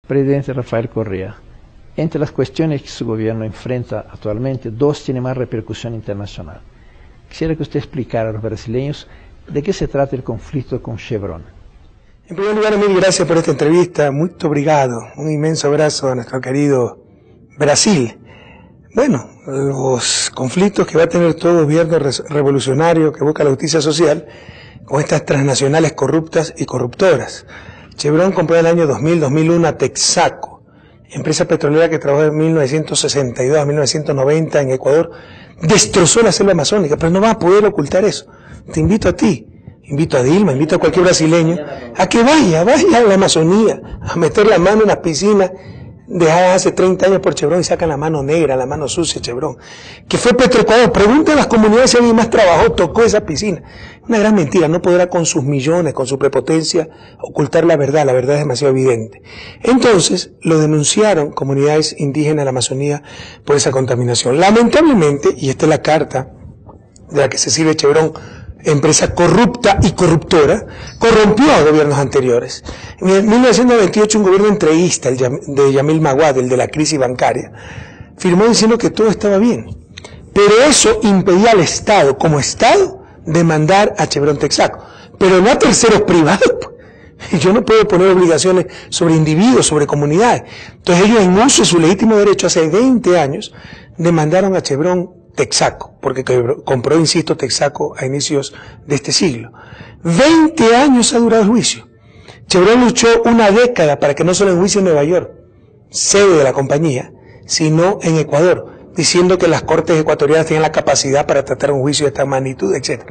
Presidente Rafael Correa, entre las cuestiones que su gobierno enfrenta actualmente, dos tienen más repercusión internacional. Quisiera que usted explicara a los brasileños de qué se trata el conflicto con Chevron. En primer lugar, mil gracias por esta entrevista. Muy obrigado. Un inmenso abrazo a nuestro querido Brasil. Bueno, los conflictos que va a tener todo gobierno revolucionario que busca la justicia social con estas transnacionales corruptas y corruptoras. Chevron compró en el año 2000-2001 a Texaco, empresa petrolera que trabajó de 1962 a 1990 en Ecuador. Destrozó la selva amazónica, pero no va a poder ocultar eso. Te invito a ti, invito a Dilma, invito a cualquier brasileño a que vaya a la Amazonía, a meter la mano en las piscinas dejadas hace 30 años por Chevron y sacan la mano negra, la mano sucia de Chevron, que fue Petroecuador. Pregunta a las comunidades si alguien más trabajó, tocó esa piscina. Una gran mentira, no podrá con sus millones, con su prepotencia, ocultar la verdad es demasiado evidente. Entonces, lo denunciaron comunidades indígenas de la Amazonía por esa contaminación. Lamentablemente, y esta es la carta de la que se sirve Chevron, empresa corrupta y corruptora, corrompió a gobiernos anteriores. En 1998 un gobierno entreguista, el de Yamil Maguad, el de la crisis bancaria, firmó diciendo que todo estaba bien. Pero eso impedía al Estado, como Estado, demandar a Chevron Texaco, pero no a terceros privados. Yo no puedo poner obligaciones sobre individuos, sobre comunidades. Entonces ellos, en uso de su legítimo derecho, hace 20 años, demandaron a Chevron Texaco, porque compró, insisto, Texaco a inicios de este siglo. 20 años ha durado el juicio. Chevron luchó una década para que no solo en juicio en Nueva York, sede de la compañía, sino en Ecuador, diciendo que las cortes ecuatorianas tenían la capacidad para tratar un juicio de esta magnitud, etc.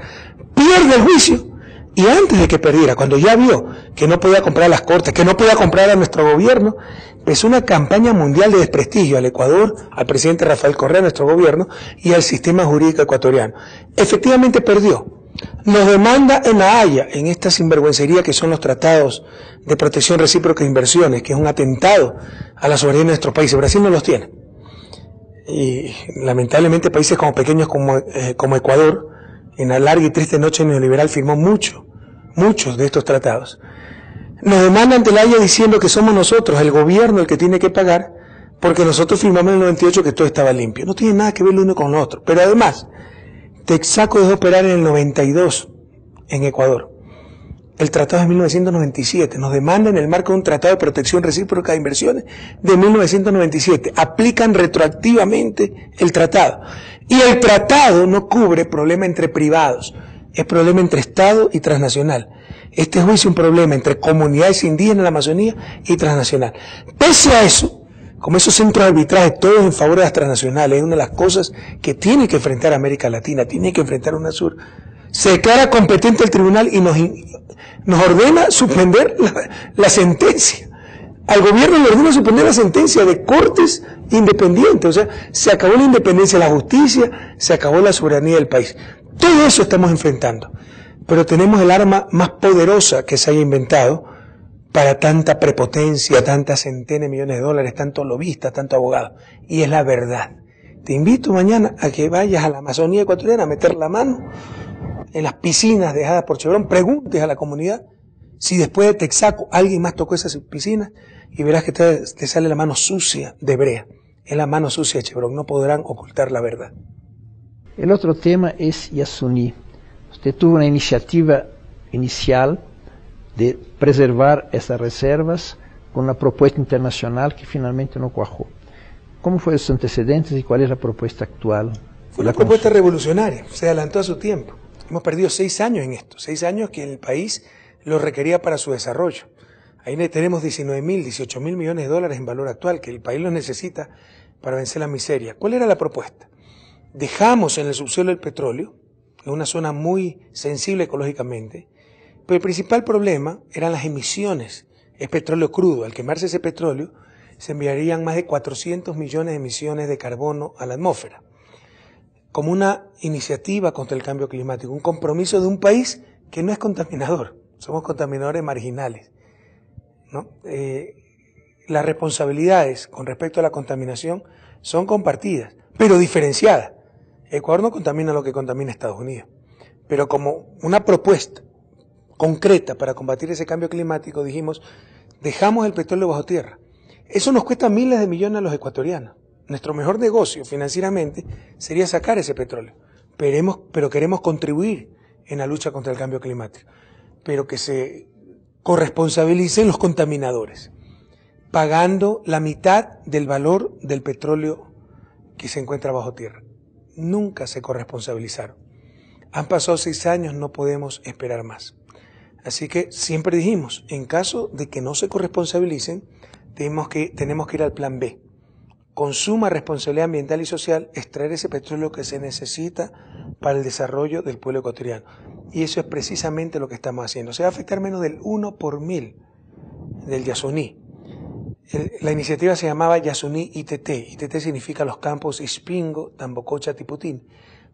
Pierde el juicio, y antes de que perdiera, cuando ya vio que no podía comprar a las cortes, que no podía comprar a nuestro gobierno, empezó una campaña mundial de desprestigio al Ecuador, al presidente Rafael Correa, nuestro gobierno, y al sistema jurídico ecuatoriano. Efectivamente perdió. Nos demanda en La Haya, en esta sinvergüencería que son los tratados de protección recíproca de inversiones, que es un atentado a la soberanía de nuestros países. Brasil no los tiene. Y lamentablemente países como pequeños como Ecuador, en la larga y triste noche neoliberal, firmó muchos de estos tratados. Nos demanda ante La Haya diciendo que somos nosotros, el gobierno, el que tiene que pagar, porque nosotros firmamos en el 98 que todo estaba limpio. No tiene nada que ver lo uno con lo otro. Pero además, Texaco dejó de operar en el 92 en Ecuador. El tratado es de 1997. Nos demanda en el marco de un tratado de protección recíproca de inversiones de 1997. Aplican retroactivamente el tratado. Y el tratado no cubre problema entre privados. Es problema entre Estado y transnacional. Este juicio es un problema entre comunidades indígenas en la Amazonía y transnacional. Pese a eso, como esos centros de arbitraje, todos en favor de las transnacionales, es una de las cosas que tiene que enfrentar América Latina, tiene que enfrentar UNASUR. Se declara competente el tribunal y nos ordena suspender la sentencia. Al gobierno le ordena suspender la sentencia de cortes independientes. O sea, se acabó la independencia de la justicia, se acabó la soberanía del país. Todo eso estamos enfrentando. Pero tenemos el arma más poderosa que se haya inventado para tanta prepotencia, tantas centenas de millones de dólares, tantos lobistas, tantos abogados. Y es la verdad. Te invito mañana a que vayas a la Amazonía ecuatoriana a meter la mano en las piscinas dejadas por Chevron. Preguntes a la comunidad si después de Texaco alguien más tocó esas piscinas y verás que te sale la mano sucia de brea. Es la mano sucia de Chevron. No podrán ocultar la verdad. El otro tema es Yasuní. Usted tuvo una iniciativa inicial de preservar esas reservas con una propuesta internacional que finalmente no cuajó. ¿Cómo fueron sus antecedentes y cuál es la propuesta actual? Fue una propuesta revolucionaria, se adelantó a su tiempo. Hemos perdido 6 años en esto, 6 años que el país lo requería para su desarrollo. Ahí tenemos 19.000, 18.000 millones de dólares en valor actual que el país los necesita para vencer la miseria. ¿Cuál era la propuesta? Dejamos en el subsuelo el petróleo, en una zona muy sensible ecológicamente, pero el principal problema eran las emisiones. Es petróleo crudo. Al quemarse ese petróleo, se enviarían más de 400 millones de emisiones de carbono a la atmósfera. Como una iniciativa contra el cambio climático, un compromiso de un país que no es contaminador. Somos contaminadores marginales, ¿no? Las responsabilidades con respecto a la contaminación son compartidas, pero diferenciadas. Ecuador no contamina lo que contamina Estados Unidos. Pero como una propuesta concreta para combatir ese cambio climático, dijimos, dejamos el petróleo bajo tierra Eso nos cuesta miles de millones a los ecuatorianos. Nuestro mejor negocio financieramente sería sacar ese petróleo, pero queremos contribuir en la lucha contra el cambio climático, pero que se corresponsabilicen los contaminadores, pagando la mitad del valor del petróleo que se encuentra bajo tierra. Nunca se corresponsabilizaron. Han pasado 6 años, no podemos esperar más. Así que siempre dijimos, en caso de que no se corresponsabilicen, tenemos que ir al plan B. Con suma responsabilidad ambiental y social, extraer ese petróleo que se necesita para el desarrollo del pueblo ecuatoriano. Y eso es precisamente lo que estamos haciendo. Se va a afectar menos del 1 por 1000 del Yasuní. La iniciativa se llamaba Yasuní ITT. ITT significa los campos Ispingo, Tambococha, Tiputín.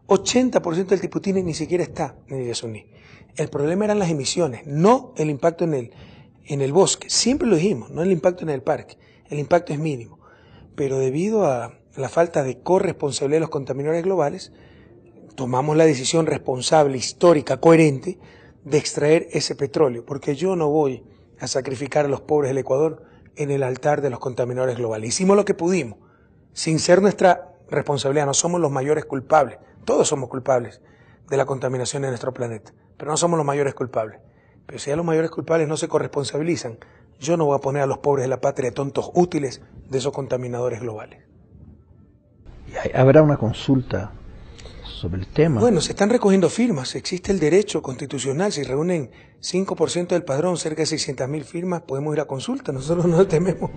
80% del Tiputín ni siquiera está en el Yasuní. El problema eran las emisiones, no el impacto en el bosque. Siempre lo dijimos, no el impacto en el parque. El impacto es mínimo. Pero debido a la falta de corresponsabilidad de los contaminadores globales, tomamos la decisión responsable, histórica, coherente, de extraer ese petróleo. Porque yo no voy a sacrificar a los pobres del Ecuador en el altar de los contaminadores globales. Hicimos lo que pudimos, sin ser nuestra responsabilidad. No somos los mayores culpables. Todos somos culpables de la contaminación de nuestro planeta, pero no somos los mayores culpables. Pero si ya los mayores culpables no se corresponsabilizan, yo no voy a poner a los pobres de la patria tontos útiles de esos contaminadores globales. ¿Habrá una consulta sobre el tema? Bueno, se están recogiendo firmas, existe el derecho constitucional, si reúnen 5% del padrón, cerca de 600.000 firmas, podemos ir a consulta, nosotros no tememos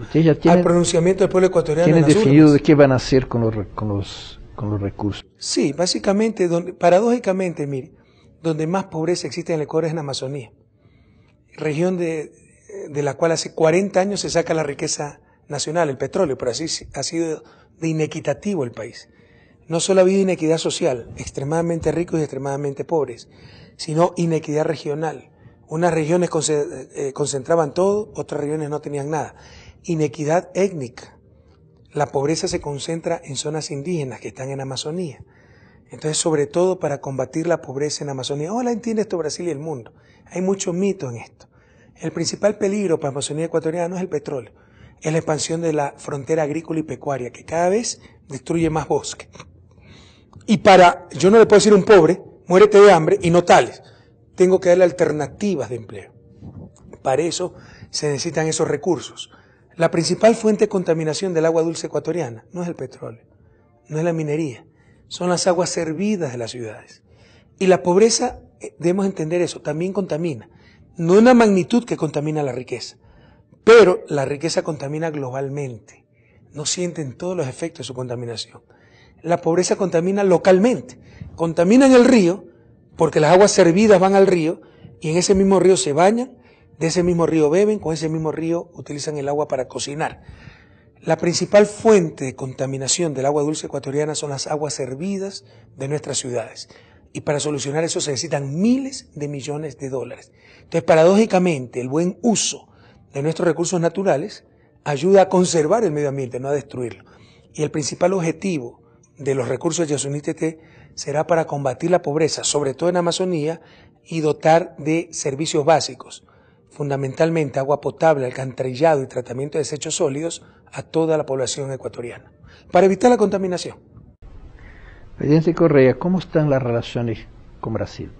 al pronunciamiento del pueblo ecuatoriano. ¿Tienen definido de qué van a hacer con los recursos? Sí, básicamente, paradójicamente, mire, donde más pobreza existe en el Ecuador es en Amazonía, región de la cual hace 40 años se saca la riqueza nacional, el petróleo, pero así ha sido de inequitativo el país. No solo ha habido inequidad social, extremadamente ricos y extremadamente pobres, sino inequidad regional. Unas regiones concentraban todo, otras regiones no tenían nada. Inequidad étnica. La pobreza se concentra en zonas indígenas que están en Amazonía. Entonces, sobre todo para combatir la pobreza en Amazonía. Ahora entiende esto Brasil y el mundo. Hay mucho mito en esto. El principal peligro para la Amazonía ecuatoriana no es el petróleo, es la expansión de la frontera agrícola y pecuaria, que cada vez destruye más bosque. Y yo no le puedo decir a un pobre, muérete de hambre, y no tales. Tengo que darle alternativas de empleo. Para eso se necesitan esos recursos. La principal fuente de contaminación del agua dulce ecuatoriana no es el petróleo, no es la minería, son las aguas servidas de las ciudades. Y la pobreza, debemos entender eso, también contamina. No una magnitud que contamina la riqueza, pero la riqueza contamina globalmente. No sienten todos los efectos de su contaminación. La pobreza contamina localmente. Contamina en el río, porque las aguas servidas van al río, y en ese mismo río se bañan, de ese mismo río beben, con ese mismo río utilizan el agua para cocinar. La principal fuente de contaminación del agua dulce ecuatoriana son las aguas servidas de nuestras ciudades. Y para solucionar eso se necesitan miles de millones de dólares. Entonces, paradójicamente, el buen uso de nuestros recursos naturales ayuda a conservar el medio ambiente, no a destruirlo. Y el principal objetivo de los recursos de Yasuní ITT será para combatir la pobreza, sobre todo en Amazonía, y dotar de servicios básicos, fundamentalmente agua potable, alcantarillado y tratamiento de desechos sólidos a toda la población ecuatoriana, para evitar la contaminación. Presidente Correa, ¿cómo están las relaciones con Brasil?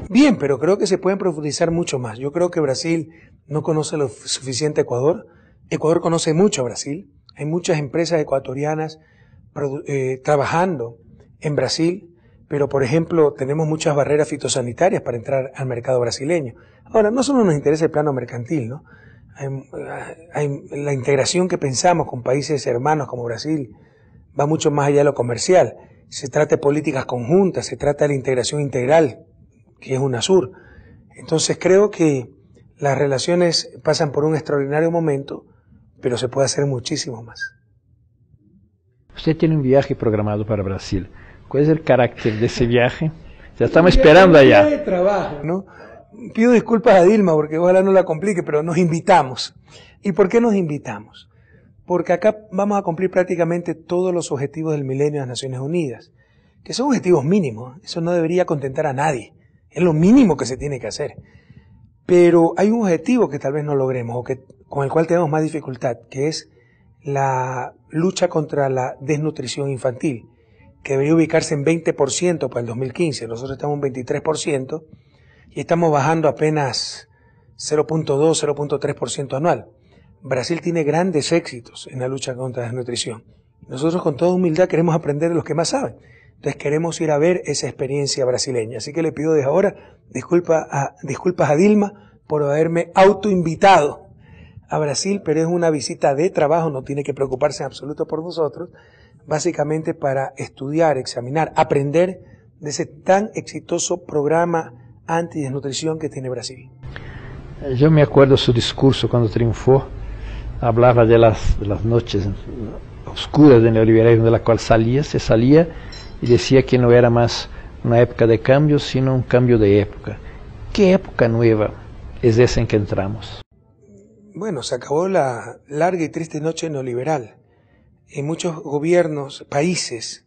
Bien, pero creo que se pueden profundizar mucho más. Yo creo que Brasil no conoce lo suficiente a Ecuador. Ecuador conoce mucho a Brasil. Hay muchas empresas ecuatorianas trabajando en Brasil, pero por ejemplo tenemos muchas barreras fitosanitarias para entrar al mercado brasileño. Ahora, no solo nos interesa el plano mercantil, ¿no? Hay la integración que pensamos con países hermanos como Brasil va mucho más allá de lo comercial. Se trata de políticas conjuntas, se trata de la integración integral, que es UNASUR. Entonces creo que las relaciones pasan por un extraordinario momento, pero se puede hacer muchísimo más. Usted tiene un viaje programado para Brasil. ¿Cuál es el carácter de ese viaje? Ya estamos esperando allá. De trabajo, ¿no? Pido disculpas a Dilma porque ojalá no la complique, pero nos invitamos. ¿Y por qué nos invitamos? Porque acá vamos a cumplir prácticamente todos los objetivos del milenio de las Naciones Unidas, que son objetivos mínimos. Eso no debería contentar a nadie. Es lo mínimo que se tiene que hacer. Pero hay un objetivo que tal vez no logremos o con el cual tenemos más dificultad, que es la lucha contra la desnutrición infantil, que debería ubicarse en 20% para el 2015. Nosotros estamos en 23% y estamos bajando apenas 0.2, 0.3% anual. Brasil tiene grandes éxitos en la lucha contra la desnutrición. Nosotros con toda humildad queremos aprender de los que más saben. Entonces queremos ir a ver esa experiencia brasileña. Así que le pido desde ahora disculpas a Dilma por haberme autoinvitado a Brasil, pero es una visita de trabajo, no tiene que preocuparse en absoluto por nosotros, básicamente para estudiar, examinar, aprender de ese tan exitoso programa antidesnutrición que tiene Brasil. Yo me acuerdo su discurso cuando triunfó, hablaba de las noches oscuras del neoliberalismo de la cual se salía y decía que no era más una época de cambio, sino un cambio de época. ¿Qué época nueva es esa en que entramos? Bueno, se acabó la larga y triste noche neoliberal. En muchos gobiernos, países,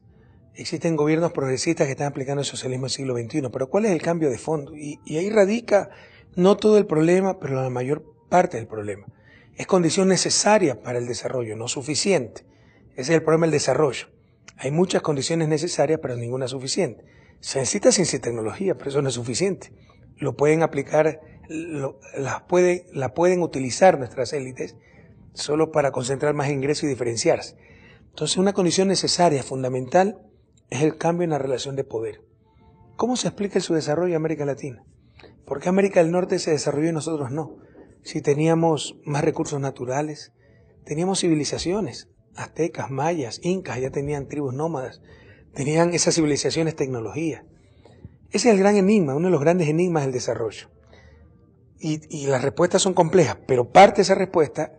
existen gobiernos progresistas que están aplicando el socialismo del siglo XXI, pero ¿cuál es el cambio de fondo? Y ahí radica no todo el problema, pero la mayor parte del problema. Es condición necesaria para el desarrollo, no suficiente. Ese es el problema del desarrollo. Hay muchas condiciones necesarias, pero ninguna suficiente. Se necesita ciencia y tecnología, pero eso no es suficiente. Lo pueden aplicar, la pueden utilizar nuestras élites solo para concentrar más ingresos y diferenciarse. Entonces, una condición necesaria, fundamental, es el cambio en la relación de poder. ¿Cómo se explica su desarrollo en América Latina? ¿Por qué América del Norte se desarrolló y nosotros no? Si teníamos más recursos naturales, teníamos civilizaciones, aztecas, mayas, incas, ya tenían tribus nómadas, tenían esas civilizaciones tecnología. Ese es el gran enigma, uno de los grandes enigmas del desarrollo. Y las respuestas son complejas, pero parte de esa respuesta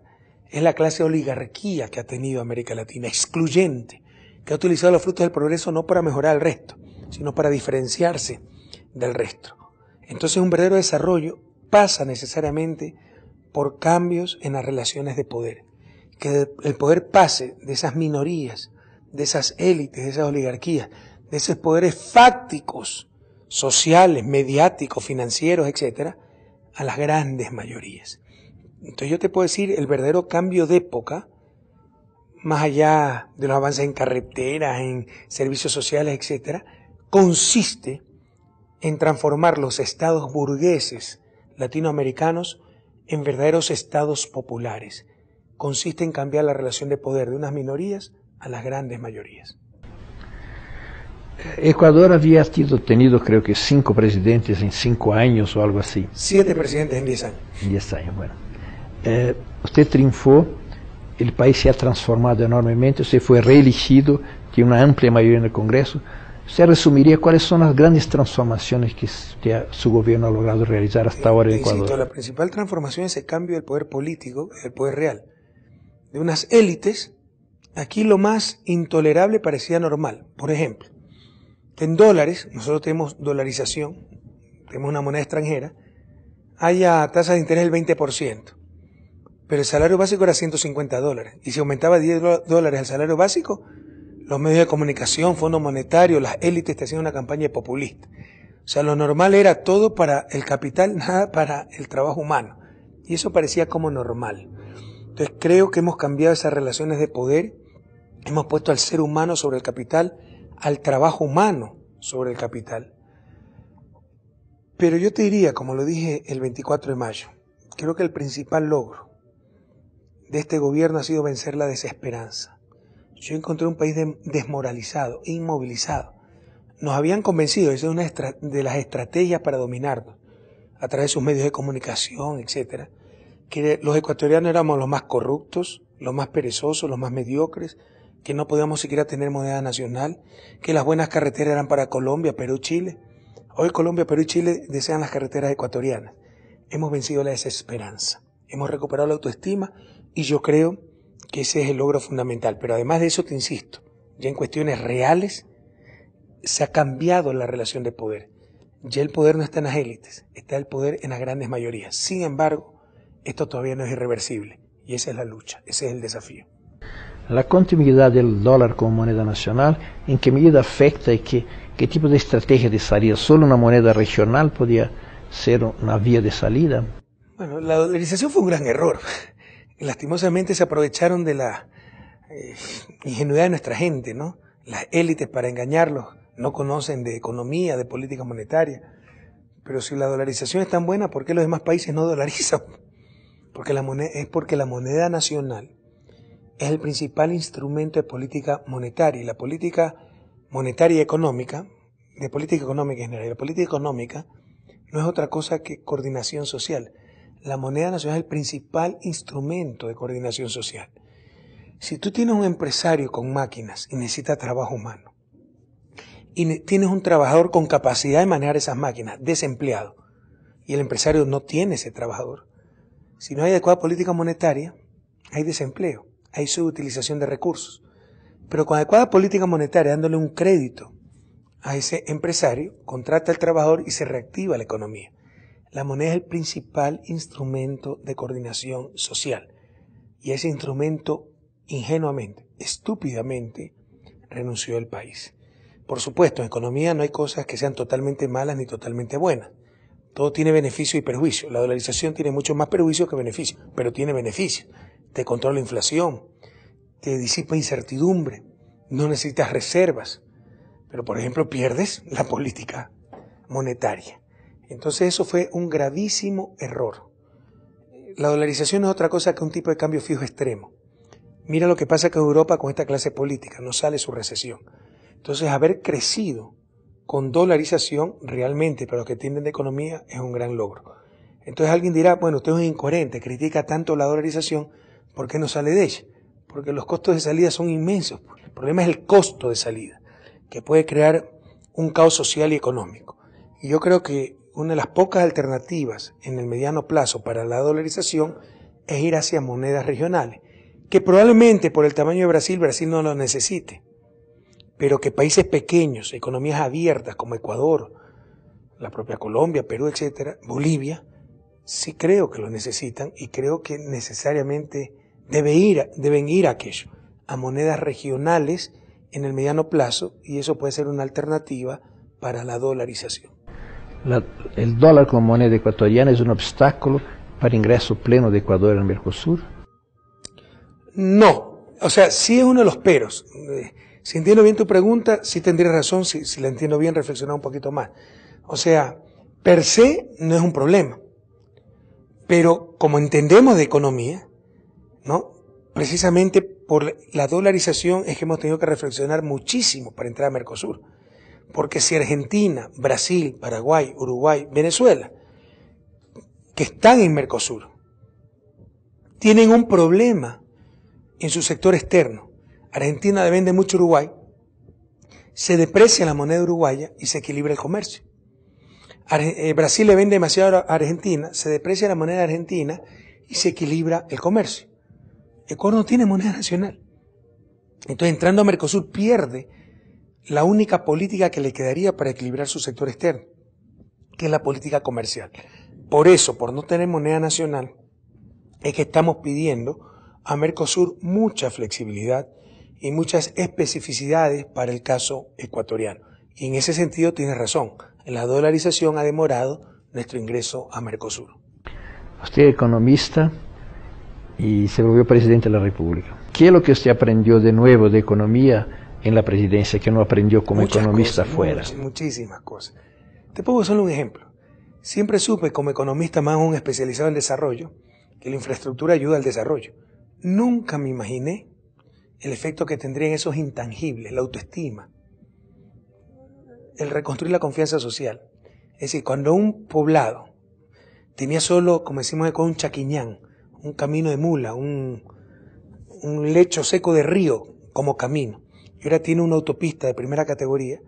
es la clase de oligarquía que ha tenido América Latina, excluyente, que ha utilizado los frutos del progreso no para mejorar al resto, sino para diferenciarse del resto. Entonces un verdadero desarrollo pasa necesariamente por cambios en las relaciones de poder. Que el poder pase de esas minorías, de esas élites, de esas oligarquías, de esos poderes fácticos, sociales, mediáticos, financieros, etcétera, a las grandes mayorías. Entonces yo te puedo decir, el verdadero cambio de época, más allá de los avances en carreteras, en servicios sociales, etcétera, consiste en transformar los estados burgueses latinoamericanos en verdaderos estados populares. Consiste en cambiar la relación de poder de unas minorías a las grandes mayorías. Ecuador había tenido creo que 5 presidentes en 5 años o algo así. 7 presidentes en 10 años. En 10 años, bueno. Usted triunfó, el país se ha transformado enormemente, usted fue reelegido, tiene una amplia mayoría en el Congreso. ¿Usted resumiría cuáles son las grandes transformaciones que su gobierno ha logrado realizar hasta ahora en Ecuador? Insisto, la principal transformación es el cambio del poder político, del poder real. De unas élites, aquí lo más intolerable parecía normal. Por ejemplo, en dólares, nosotros tenemos dolarización, tenemos una moneda extranjera, haya tasas de interés del 20%, pero el salario básico era $150, y si aumentaba $10 el salario básico, los medios de comunicación, Fondo Monetario, las élites te hacían una campaña populista. O sea, lo normal era todo para el capital, nada para el trabajo humano, y eso parecía como normal. Entonces creo que hemos cambiado esas relaciones de poder, hemos puesto al ser humano sobre el capital, al trabajo humano sobre el capital. Pero yo te diría, como lo dije el 24 de mayo, creo que el principal logro de este gobierno ha sido vencer la desesperanza. Yo encontré un país desmoralizado, inmovilizado. Nos habían convencido, esa es una de las estrategias para dominarnos, a través de sus medios de comunicación, etcétera, que los ecuatorianos éramos los más corruptos, los más perezosos, los más mediocres, que no podíamos siquiera tener moneda nacional, que las buenas carreteras eran para Colombia, Perú, Chile. Hoy Colombia, Perú y Chile desean las carreteras ecuatorianas. Hemos vencido la desesperanza, hemos recuperado la autoestima y yo creo que ese es el logro fundamental. Pero además de eso, te insisto, ya en cuestiones reales se ha cambiado la relación de poder. Ya el poder no está en las élites, está el poder en las grandes mayorías. Sin embargo, esto todavía no es irreversible y esa es la lucha, ese es el desafío. La continuidad del dólar como moneda nacional, ¿en qué medida afecta y qué tipo de estrategia de salida? ¿Solo una moneda regional podía ser una vía de salida? Bueno, la dolarización fue un gran error. Lastimosamente se aprovecharon de la ingenuidad de nuestra gente, ¿no? Las élites, para engañarlos, no conocen de economía, de política monetaria. Pero si la dolarización es tan buena, ¿por qué los demás países no dolarizan? Porque la moneda nacional es el principal instrumento de política monetaria. Y la política monetaria y económica, de política económica en general, la política económica no es otra cosa que coordinación social. La moneda nacional es el principal instrumento de coordinación social. Si tú tienes un empresario con máquinas y necesita trabajo humano, y tienes un trabajador con capacidad de manejar esas máquinas, desempleado, y el empresario no tiene ese trabajador, si no hay adecuada política monetaria, hay desempleo, hay subutilización de recursos. Pero con adecuada política monetaria, dándole un crédito a ese empresario, contrata al trabajador y se reactiva la economía. La moneda es el principal instrumento de coordinación social. Y ese instrumento, ingenuamente, estúpidamente, renunció el país. Por supuesto, en economía no hay cosas que sean totalmente malas ni totalmente buenas. Todo tiene beneficio y perjuicio. La dolarización tiene mucho más perjuicio que beneficio, pero tiene beneficio. Te controla la inflación, te disipa incertidumbre, no necesitas reservas. Pero, por ejemplo, pierdes la política monetaria. Entonces eso fue un gravísimo error. La dolarización no es otra cosa que un tipo de cambio fijo extremo. Mira lo que pasa con Europa con esta clase política, no sale su recesión. Entonces haber crecido con dolarización realmente para los que entienden de economía es un gran logro. Entonces alguien dirá, bueno, usted es incoherente, critica tanto la dolarización, ¿por qué no sale de ella? Porque los costos de salida son inmensos. El problema es el costo de salida, que puede crear un caos social y económico. Y yo creo que una de las pocas alternativas en el mediano plazo para la dolarización es ir hacia monedas regionales, que probablemente por el tamaño de Brasil no lo necesite, pero que países pequeños, economías abiertas como Ecuador, la propia Colombia, Perú, etcétera, Bolivia, sí creo que lo necesitan y creo que necesariamente deben ir a aquello, a monedas regionales en el mediano plazo, y eso puede ser una alternativa para la dolarización. El dólar como moneda ecuatoriana es un obstáculo para ingreso pleno de Ecuador en el Mercosur. No, o sea, sí es uno de los peros. Si entiendo bien tu pregunta, sí tendría razón, si la entiendo bien, reflexionar un poquito más. O sea, per se no es un problema, pero como entendemos de economía, ¿no? Precisamente por la dolarización es que hemos tenido que reflexionar muchísimo para entrar a Mercosur. Porque si Argentina, Brasil, Paraguay, Uruguay, Venezuela, que están en Mercosur, tienen un problema en su sector externo, Argentina le vende mucho a Uruguay, se deprecia la moneda uruguaya y se equilibra el comercio. Brasil le vende demasiado a Argentina, se deprecia la moneda argentina y se equilibra el comercio. Ecuador no tiene moneda nacional. Entonces, entrando a Mercosur, pierde la única política que le quedaría para equilibrar su sector externo, que es la política comercial. Por eso, por no tener moneda nacional, es que estamos pidiendo a Mercosur mucha flexibilidad y muchas especificidades para el caso ecuatoriano. Y en ese sentido tiene razón, la dolarización ha demorado nuestro ingreso a Mercosur. Usted es economista y se volvió presidente de la República. ¿Qué es lo que usted aprendió de nuevo de economía en la presidencia que no aprendió como economista fuera? Muchísimas cosas. Te pongo solo un ejemplo. Siempre supe como economista más un especializado en desarrollo que la infraestructura ayuda al desarrollo. Nunca me imaginé el efecto que tendrían esos intangibles, la autoestima, el reconstruir la confianza social. Es decir, cuando un poblado tenía solo, como decimos, un chaquiñán, un camino de mula, un lecho seco de río como camino, y ahora tiene una autopista de primera categoría,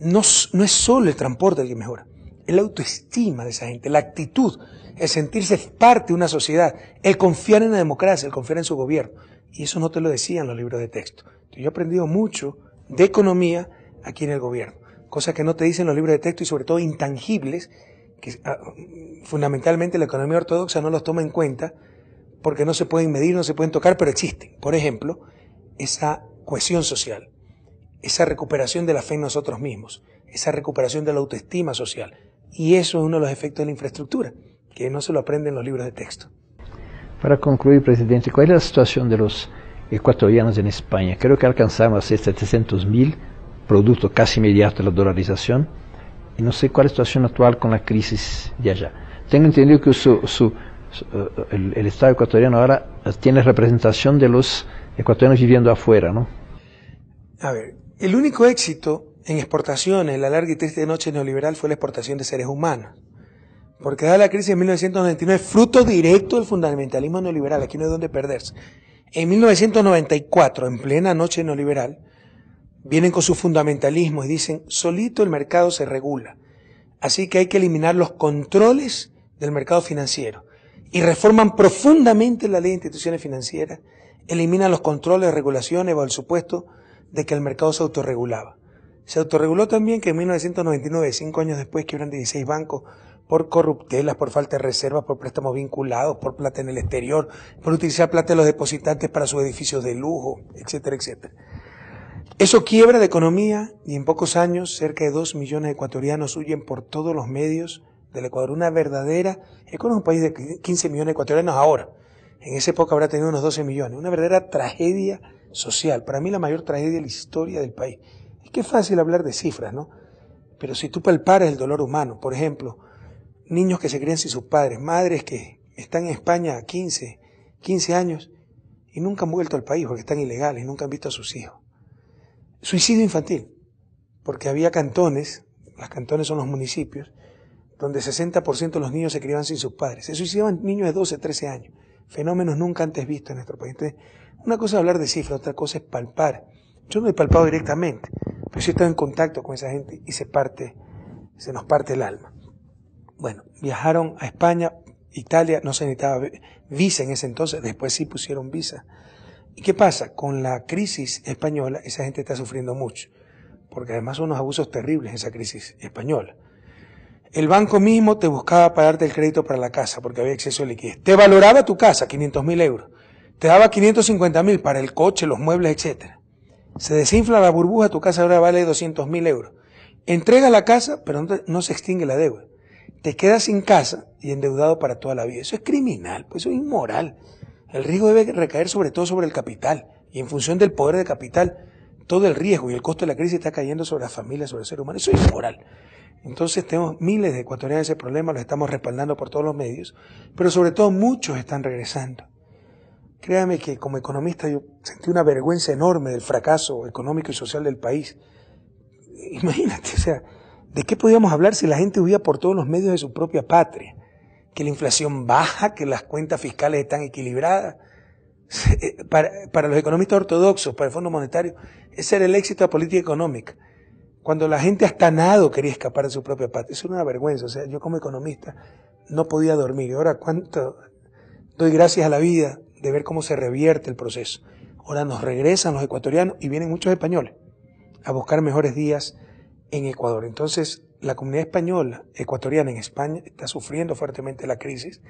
no es solo el transporte el que mejora, es la autoestima de esa gente, la actitud, el sentirse parte de una sociedad, el confiar en la democracia, el confiar en su gobierno. Y eso no te lo decían los libros de texto. Yo he aprendido mucho de economía aquí en el gobierno, cosas que no te dicen los libros de texto y sobre todo intangibles, que fundamentalmente la economía ortodoxa no los toma en cuenta porque no se pueden medir, no se pueden tocar, pero existen. Por ejemplo, esa cohesión social, esa recuperación de la fe en nosotros mismos, esa recuperación de la autoestima social. Y eso es uno de los efectos de la infraestructura, que no se lo aprenden los libros de texto. Para concluir, presidente, ¿cuál es la situación de los ecuatorianos en España. Creo que alcanzaron a ser 700.000, producto casi inmediato de la dolarización, y no sé cuál es la situación actual con la crisis de allá. Tengo entendido que el Estado ecuatoriano ahora tiene representación de los ecuatorianos viviendo afuera, ¿no? A ver, el único éxito en exportaciones en la larga y triste noche neoliberal fue la exportación de seres humanos. Porque dada la crisis de 1999, fruto directo del fundamentalismo neoliberal, aquí no hay donde perderse. En 1994, en plena noche neoliberal, vienen con su fundamentalismo y dicen, solito el mercado se regula. Así que hay que eliminar los controles del mercado financiero. Y reforman profundamente la ley de instituciones financieras, eliminan los controles, regulaciones bajo el supuesto de que el mercado se autorregulaba. Se autorreguló también que en 1999, 5 años después, quiebran 16 bancos por corruptelas, por falta de reservas, por préstamos vinculados, por plata en el exterior, por utilizar plata de los depositantes para sus edificios de lujo, etcétera, etcétera. Eso quiebra la economía y en pocos años cerca de 2 millones de ecuatorianos huyen por todos los medios del Ecuador. Una verdadera, Ecuador es un país de 15 millones de ecuatorianos ahora. En esa época habrá tenido unos 12 millones. Una verdadera tragedia social. Para mí la mayor tragedia de la historia del país. Es que es fácil hablar de cifras, ¿no? Pero si tú palparas el dolor humano, por ejemplo, niños que se crían sin sus padres, madres que están en España 15 años y nunca han vuelto al país porque están ilegales, nunca han visto a sus hijos. Suicidio infantil, porque había cantones, las cantones son los municipios, donde 60% de los niños se criaban sin sus padres. Se suicidaban niños de 12, 13 años. Fenómenos nunca antes vistos en nuestro país. Entonces, una cosa es hablar de cifras, otra cosa es palpar. Yo no he palpado directamente, pero sí he estado en contacto con esa gente y se nos parte el alma. Bueno, viajaron a España, Italia, no se necesitaba visa en ese entonces, después sí pusieron visa. ¿Y qué pasa? Con la crisis española, esa gente está sufriendo mucho, porque además son unos abusos terribles esa crisis española. El banco mismo te buscaba pagarte el crédito para la casa, porque había exceso de liquidez. Te valoraba tu casa, 500.000 euros. Te daba 550.000 para el coche, los muebles, etcétera. Se desinfla la burbuja, tu casa ahora vale 200.000 euros. Entrega la casa, pero no se extingue la deuda. Te quedas sin casa y endeudado para toda la vida. Eso es criminal, pues eso es inmoral. El riesgo debe recaer sobre todo sobre el capital. Y en función del poder de capital, todo el riesgo y el costo de la crisis está cayendo sobre las familias, sobre el ser humano. Eso es inmoral. Entonces tenemos miles de ecuatorianos ese problema, los estamos respaldando por todos los medios, pero sobre todo muchos están regresando. Créame que como economista yo sentí una vergüenza enorme del fracaso económico y social del país. Imagínate, o sea, ¿de qué podíamos hablar si la gente huía por todos los medios de su propia patria? Que la inflación baja, que las cuentas fiscales están equilibradas. Para los economistas ortodoxos, para el Fondo Monetario, ese era el éxito de la política económica. Cuando la gente hasta nado quería escapar de su propia patria. Eso era una vergüenza. O sea, yo como economista no podía dormir. Y ahora cuánto doy gracias a la vida de ver cómo se revierte el proceso. Ahora nos regresan los ecuatorianos y vienen muchos españoles a buscar mejores días en Ecuador. Entonces, la comunidad española, ecuatoriana en España, está sufriendo fuertemente la crisis.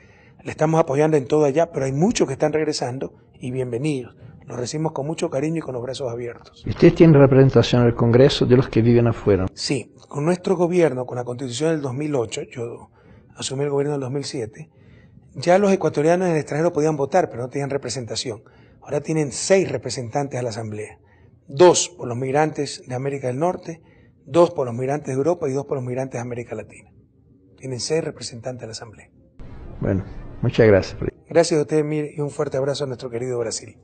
Le estamos apoyando en todo allá, pero hay muchos que están regresando y bienvenidos. Los recibimos con mucho cariño y con los brazos abiertos. ¿Usted tiene representación en el Congreso de los que viven afuera? Sí, con nuestro gobierno, con la Constitución del 2008, yo asumí el gobierno del 2007, ya los ecuatorianos en el extranjero podían votar, pero no tenían representación. Ahora tienen 6 representantes a la Asamblea. 2 por los migrantes de América del Norte, 2 por los migrantes de Europa y 2 por los migrantes de América Latina. Tienen 6 representantes a la Asamblea. Bueno, muchas gracias. Gracias a usted, Mir, y un fuerte abrazo a nuestro querido Brasil.